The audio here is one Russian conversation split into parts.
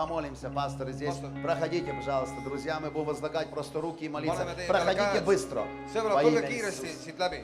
Помолимся, пасторы здесь. Пастор. Проходите, пожалуйста, друзья. Мы будем возлагать просто руки и молиться. Paneme teie peale Проходите käed. быстро. Sõbrad, Во tulge имя kiiresti Иисуса. siit läbi.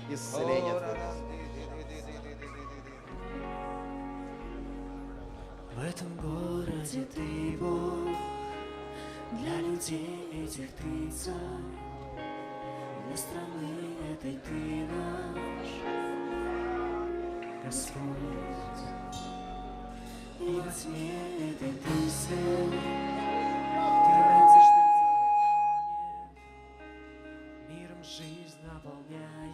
Исцеление Твое. В этом городе ты Бог, для людей этих ты царь, для страны этой ты наш Господь. И во тьме этой ты свет, ты надежда, где нет, миром жизнь наполняешь,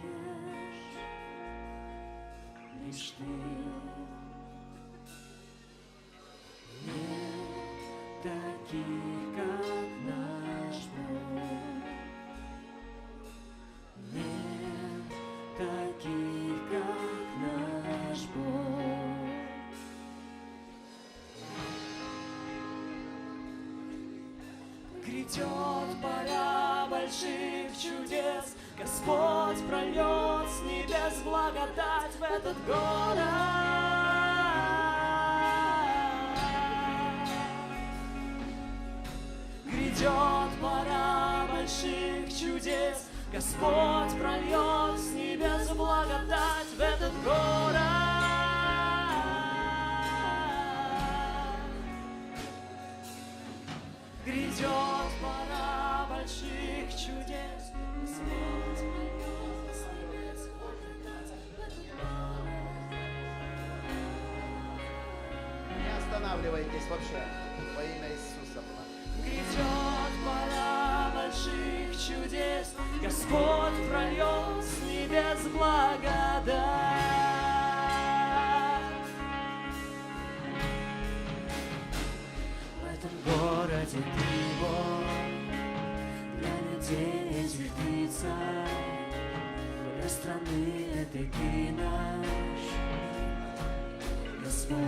лишь ты. Нет таких, как наш Бог. Нет таких, как наш Бог. Грядет пора больших чудес, Господь прольет с небес благодать в этот город. Грядет пора больших чудес, Господь прольет с небес благодать в этот город. Грядет пора больших чудес, Господь прольет с небес благодать в этот город. Не останавливайтесь вообще. Во имя Иисуса. Грядет пора больших чудес, Господь прольет с небес благодать. В этом городе ты Бог, для людей этих ты царь, для страны этой ты наш Господь.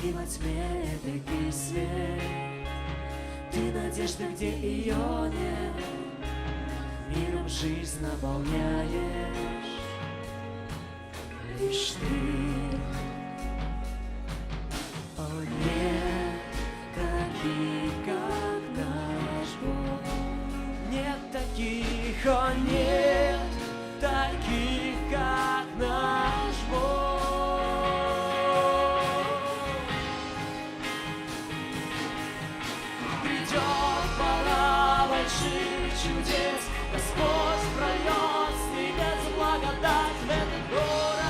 И во тьме этой ты свет, ты надежда, где ее нет, миром жизнь наполняешь, лишь ты. О, нет таких, как наш Бог. Нет таких, о, нет таких, как наш Бог. Чудес, Господь прольет с небес благодать в этот город.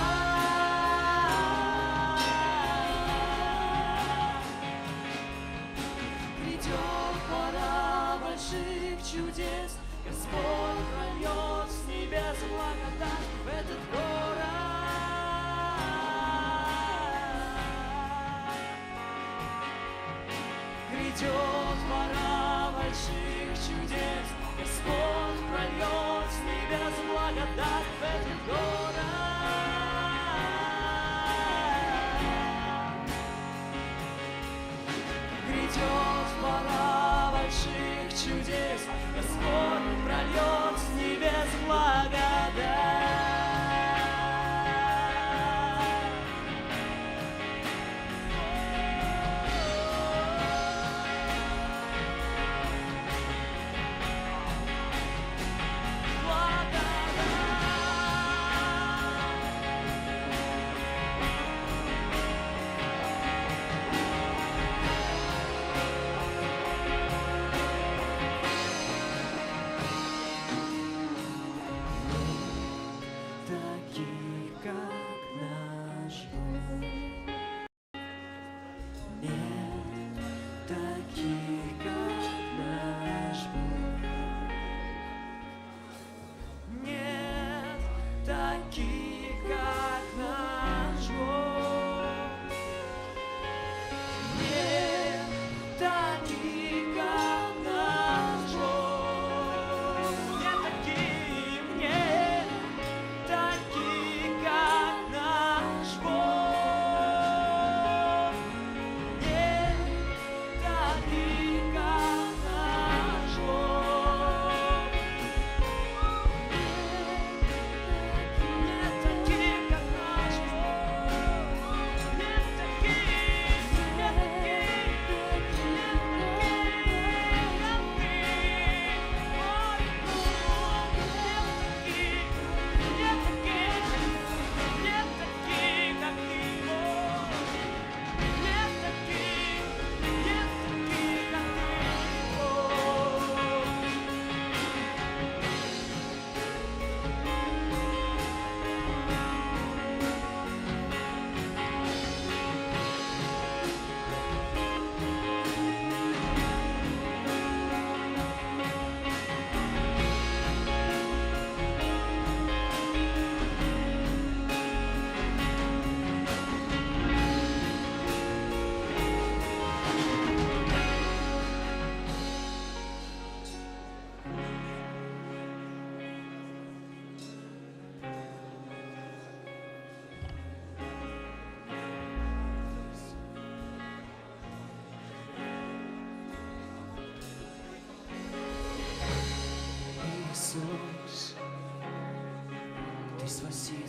Грядет пора больших чудес, Господь прольет с небес благодать в этот город. Грядет пора больших чудес, Господь прольет с небес благодать в этот город. Грядет пора больших чудес, Господь прольет с небес благодать.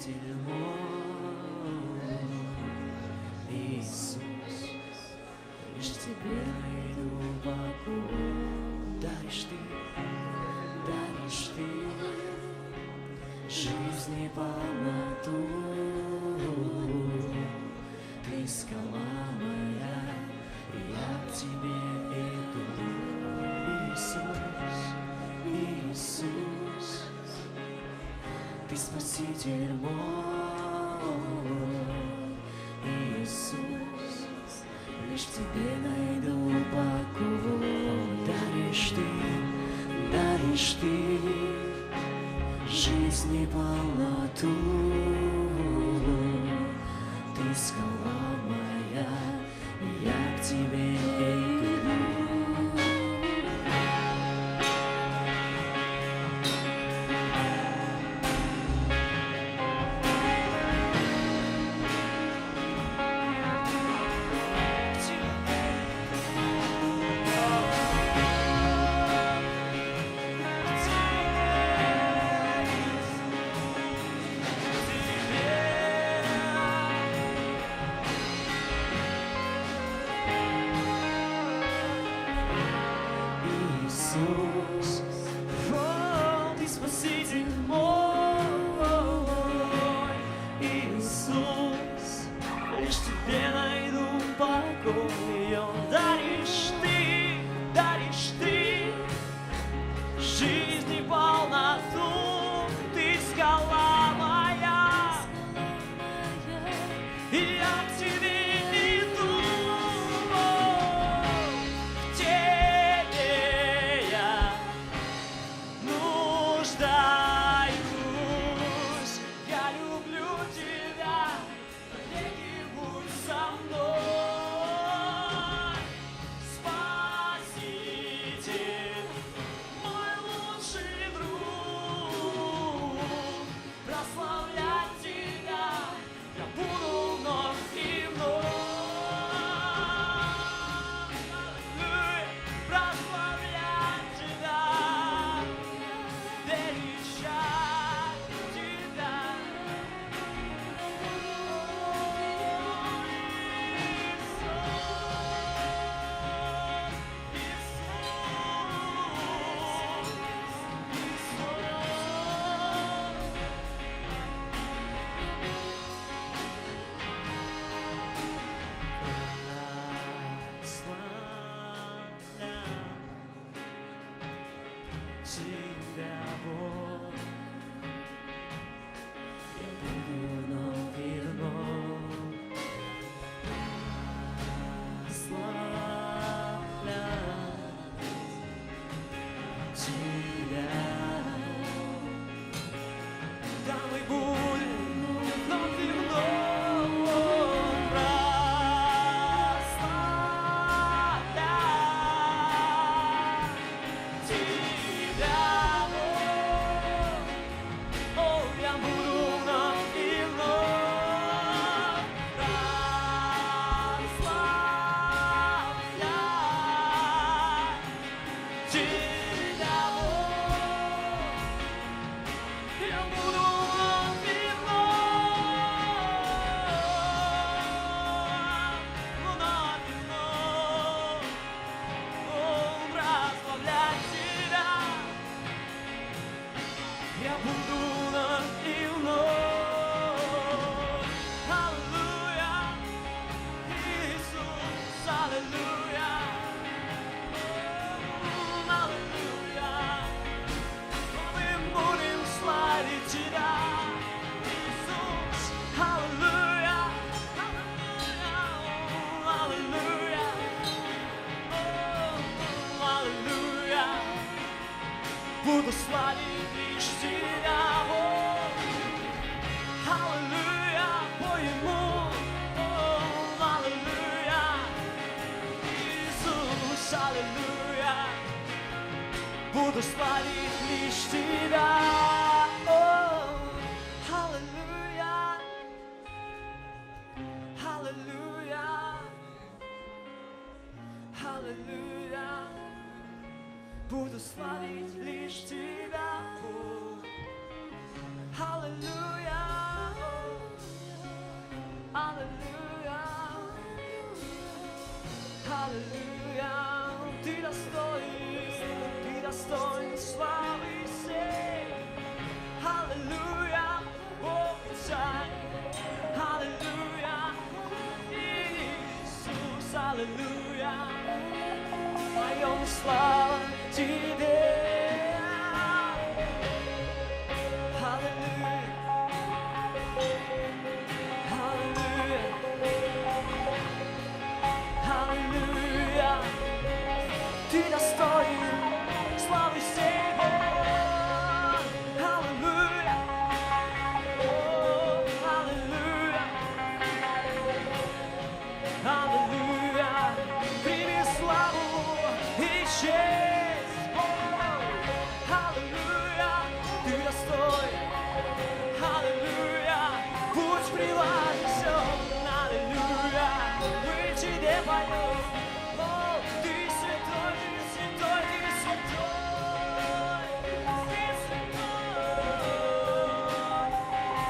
Спаситель мой, Иисус, лишь в Тебе найду покой. Даришь Ты жизни полноту. Ты скала моя, и я к Тебе иду. Иисус, Иисус, Ты Спаситель мой, Иисус, лишь в Тебе найду покой. Даришь Ты жизни полноту. Ты скала моя, и я к Тебе иду. Иисус, о, Ты Спаситель мой, Иисус, лишь в Тебе найду покой. О, даришь Ты жизни полноту. Ты скала моя, и я к Тебе иду. В Тебе я нуждаюсь. Я люблю Тебя, навеки будь со мной. Спаситель, мой лучший друг, прославлять Тебя я буду вновь и вновь. Аллилуйя, прославлять Тебя, величать Тебя. Тебя, Бог, я буду вновь и вновь прославлять Тебя. Да мы будем вновь и вновь прославлять Тебя. О, я буду вновь и вновь прославлять Тебя. Я буду вновь и вновь прославлять Тебя. Я буду вновь и вновь. Аллилуйя, Иисус, аллилуйя. Аллилуйя. Мы будем славить Тебя, Иисус. Аллилуйя, аллилуйя, аллилуйя. Буду славить лишь Тебя, Бог. Аллилуйя, поему. Аллилуйя, Иисус, аллилуйя. Буду славить лишь Тебя. Аллилуйя, аллилуйя, аллилуйя. Буду славить лишь Тебя, Бог. Аллилуйя, Аллилуйя, аллилуйя, Ты достоин славы всей. Аллилуйя, Бог и Царь. Аллилуйя, Иисус, аллилуйя, поем слава Тебе. Аллилуйя, аллилуйя, аллилуйя, Ты достоин славы всей. Аллилуйя, аллилуйя, аллилуйя, прими славу и честь. Аллилуйя, Ты достоин. Аллилуйя, путь превозмещен. Аллилуйя, мы Тебе поем. О, Ты святой, Ты святой, Ты святой. Ты святой,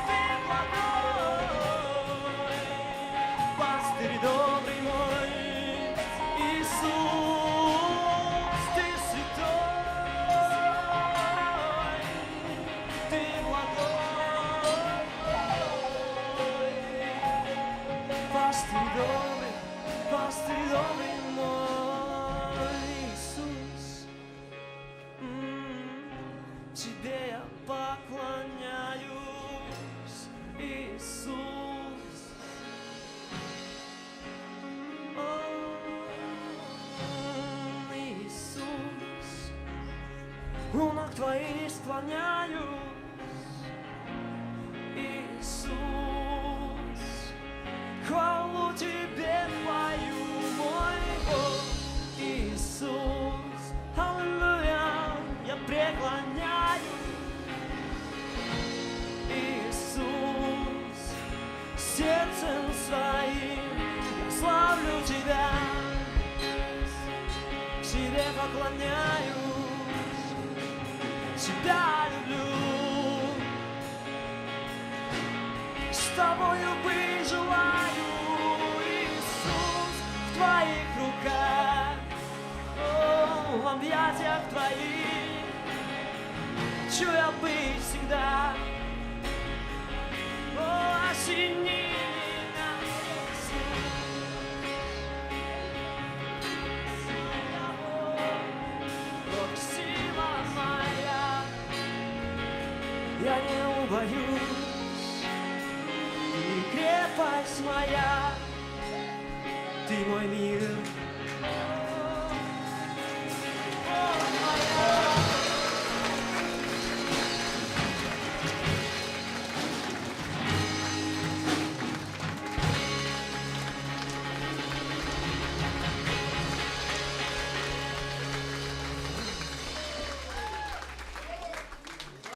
Ты благой. Пастырь добрый мой, Иисус, Ты святой, Ты благой. Пастырь добрый мой, Иисус, Тебе я поклоняюсь, Иисус. Иисус, у ног Твоих склоняюсь, Иисус, хвалу Тебе пою, мой Бог, Иисус, аллилуйя, я преклоняюсь, Иисус, сердцем своим я славлю Тебя, Тебе поклоняюсь, Тебя люблю, с Тобою быть желаю, Иисус, в Твоих руках, о, в объятиях Твоих хочу я быть всегда. О, осени меня, Бог, сила моя, я не убоюсь, Ты крепость моя, Ты мой мир,